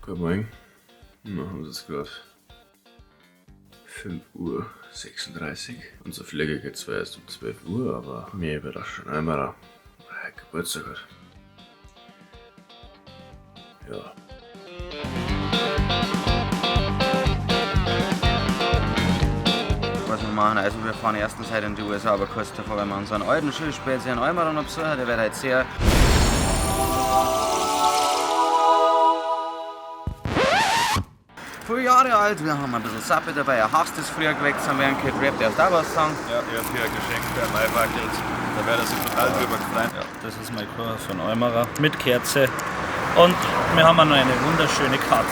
Guten Morgen. Wir haben es gerade 5:36 Uhr. Unser Flieger geht zwar erst um 12 Uhr, aber mir überraschen einmal Geburtstag hat. Ja. Was wir machen, also wir fahren erstens heute in die USA, aber kurz davor, wenn wir unseren alten Schulspätzle in Eumaron besuchen, der wird heute sehr... Viele Jahre alt, wir haben ein bisschen Sappe dabei, er hasst es früher geweckt, haben wir einen Kid Rap, der darf was sagen. Ja, ich hab hier ein Geschenk, der Maibackelt. Da wäre er sich total drüber gefreut. Ja, das ist mein Kuchen von Eumarer mit Kerze. Und wir haben auch noch eine wunderschöne Karte.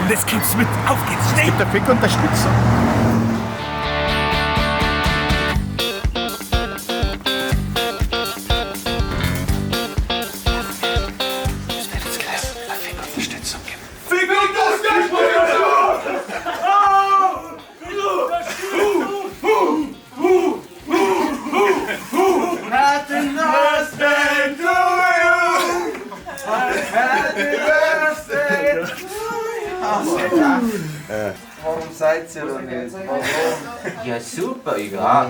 Und jetzt geht's mit. Auf geht's, schnell! Der Fick Unterstützung. Es wird jetzt gleich eine Fick-Unterstützung geben. Happy Birthday to you! Happy Birthday to you! Warum seid ihr da nicht? Warum? Ja, super, ja.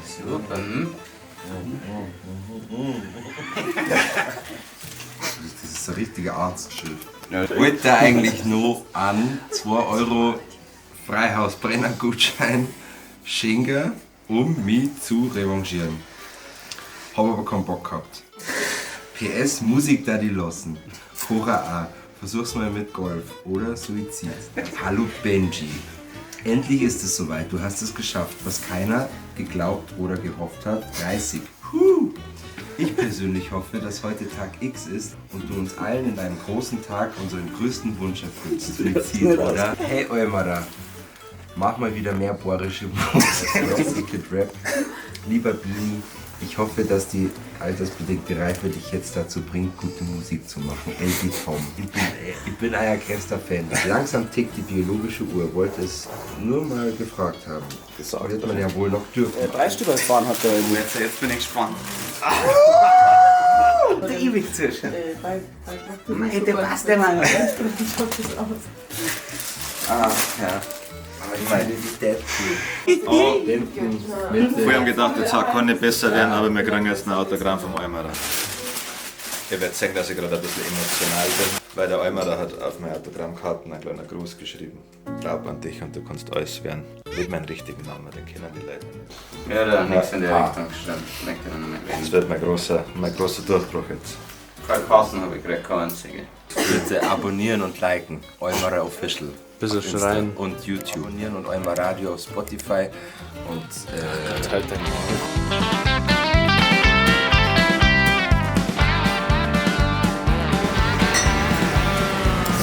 Super. Das ist ein richtiger Arztschrift. Ich wollte eigentlich nur an 2 Euro Freihaus-Brenner-Gutschein schenken, um mich zu revanchieren. Habe aber keinen Bock gehabt. PS, Musik da die lassen. Cora auch. Versuch's mal mit Golf oder Suizid. Hallo Benji. Endlich ist es soweit. Du hast es geschafft, was keiner geglaubt oder gehofft hat. 30. Ich persönlich hoffe, dass heute Tag X ist und du uns allen in deinem großen Tag unseren größten Wunsch erfüllst. Suizid, oder? Hey Eumarer, mach mal wieder mehr bohrische Secret Rap. Lieber Bini, ich hoffe, dass die altersbedingte Reife dich jetzt dazu bringt, gute Musik zu machen. Eldi Tom. Ich bin euer größter Fan. Langsam tickt die biologische Uhr. Wollte es nur mal gefragt haben. Das wird man ja wohl noch dürfen. 3 Stück als Bahn hat der jetzt bin ich gespannt. Der ewig zwischen. Der passt der Mann. Ah, ja. Aber ich meine, die Deadpool. Wir haben gedacht, jetzt kann nicht besser werden, aber wir kriegen jetzt ein Autogramm vom Eumarer. Ihr werdet sehen, dass ich gerade ein bisschen emotional bin, weil der Eumarer hat auf meine Autogrammkarten einen kleinen Gruß geschrieben. Glaub an dich und du kannst alles werden. Nicht meinen richtigen Namen, den kennen die Leute nicht. Ja, da hat nichts in der Richtung gestimmt. Ich möchte dann nicht Das reden. wird mein großer Durchbruch jetzt. Kein Passen habe ich gekriegt, kein einziger. Bitte abonnieren und liken. Eumarer Official. Bisschen auf Insta schreien. und YouTube. Abonnieren und Eumarer Radio auf Spotify. Und Halt dein Maul.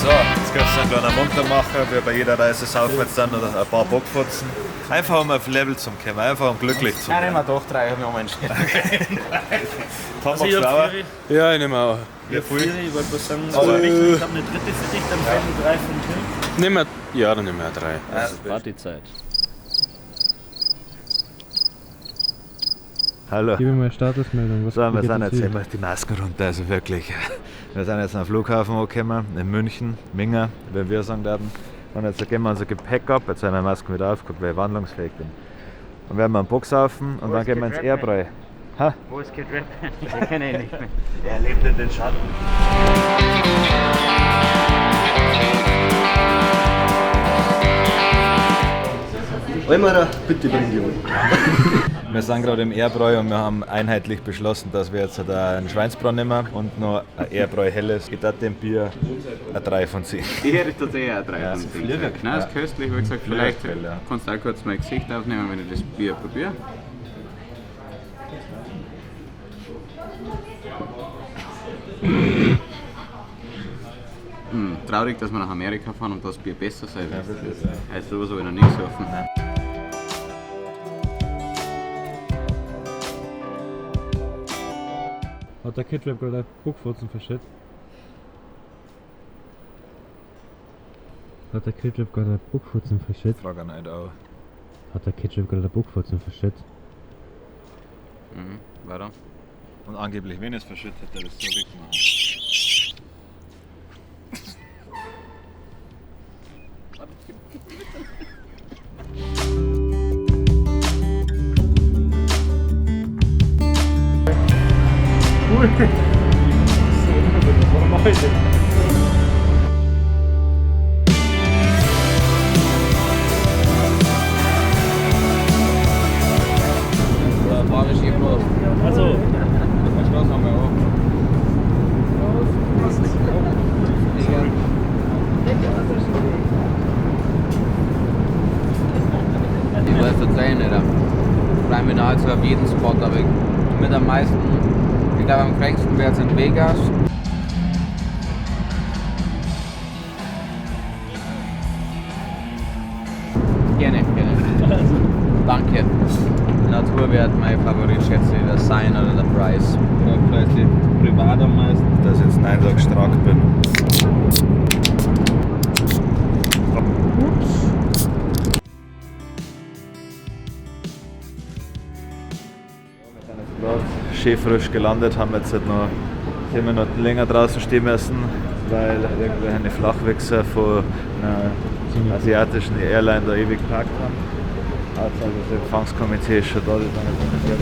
So, jetzt gibt es einen kleinen Muntermacher, wie bei jeder Reise saufen wir jetzt dann oder ein paar Bockfotzen. Einfach um auf Level zu kommen, einfach um glücklich zu Ja, werden. nehmen wir doch 3, habe ich auch entschieden. Tom, Also ich magst du hab auch? 4, Ja, ich nehme auch. Wie viel? ich wollte was sagen, aber ich habe eine dritte für dich, dann fällen 3 von dir. Nehmen wir, ja, dann nehmen wir 3. Das ist Partyzeit. Hallo. Gib mir mal Statusmeldung. Was So, wir geht sind jetzt jetzt hier? immer die Masken runter, also wirklich. Wir sind jetzt am Flughafen angekommen, in München, Minga, wie wir sagen werden. Und jetzt geben wir unser Gepäck ab, jetzt haben wir die Masken wieder aufgeguckt, weil ich wandlungsfähig bin. Und werden wir einen Box saufen und dann gehen wir ins Airbräu. Ha? Wo ist Kid Rap? Ich kenne ihn nicht mehr. Er lebt in den Schatten. Eumarer, bitte bring die um. Wir sind gerade im Airbräu und wir haben einheitlich beschlossen, dass wir jetzt einen Schweinsbraten nehmen und noch ein Airbräu helles. Ich darf dem Bier eine 3 von 10. Ich hätte tatsächlich auch 3 von 10. Fliegerquelle. Nein, das ist köstlich, wie gesagt, vielleicht Fliegerquelle, ja. kannst du auch kurz mein Gesicht aufnehmen, wenn ich das Bier probiere. Traurig, dass wir nach Amerika fahren und das Bier besser sein wird. Also sowas habe ich noch nie gesoffen. Hat der Kid Rap gerade ein Buchfurzen verschüttet? Hat der Kid Rap gerade ein Buchfurzen verschüttet? Frage an euch auch. Hat der Kid Rap gerade ein Buchfurzen verschüttet? Warum? Und angeblich, wenn es verschüttet, hat er das so wegmachen. cool. Warum mache ich denn? Also, Ich weiß tatsächlich nicht. Bleiben wir nahezu auf jeden Spot, aber mit am meisten, ich glaube am kränksten wäre es in Vegas. Gerne. Danke. Natur wird mein Favorit, schätze ich, der Sign oder der Price. Ja, vielleicht die privat am meisten, dass ich jetzt 9 Tage stark bin. Schön frisch gelandet, haben jetzt halt noch 10 Minuten länger draußen stehen müssen, weil irgendwelche Flachwichser von einer asiatischen Airline da ewig geparkt haben. Also das Empfangskomitee ist schon da, die dann nicht mehr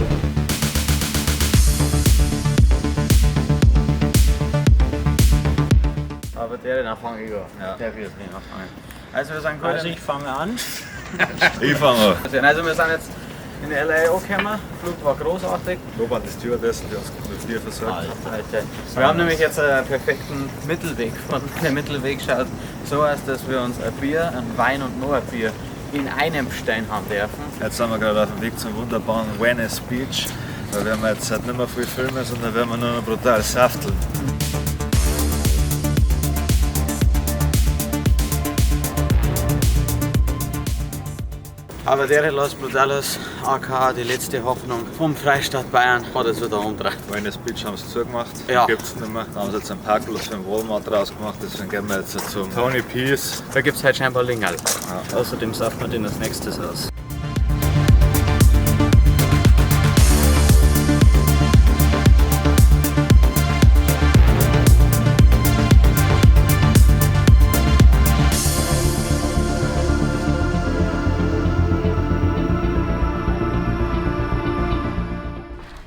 Aber dann fange ich an. Ja. Der wird nicht anfangen. Also wir sind gut. also ich fange an. Ich fange an. Also wir sind jetzt in LA angekommen. Der Flug war großartig. Lob an die Stewardessen, die uns mit Bier versorgt haben. Alter. Wir haben nämlich jetzt einen perfekten Mittelweg gefunden. Der Mittelweg schaut so aus, dass wir uns ein Bier, ein Wein und noch ein Bier in einem bestellen haben dürfen. Jetzt sind wir gerade auf dem Weg zum wunderbaren Venice Beach. Da werden wir jetzt halt nicht mehr viel filmen, sondern werden wir nur noch brutal safteln. Aber der Los Brutales, aka die letzte Hoffnung vom Freistaat Bayern, hat es wieder umgedreht. Venice Beach haben sie zugemacht, Ja. gibt es nicht mehr. Da haben sie jetzt einen Parkplatz für den Walmart rausgemacht, deswegen gehen wir jetzt zum Tony Peace. Da gibt es halt scheinbar Lingerl. Außerdem sauft man den als nächstes aus.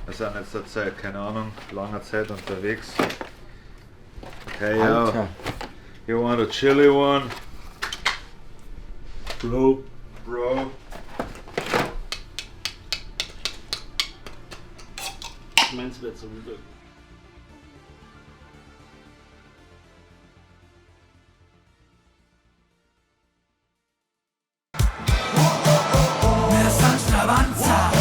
Wir sind jetzt seit, keine Ahnung, langer Zeit unterwegs. Okay, ja. You want a chili one? Bro. Meins wird so gut. Mehr Sanft Avanza.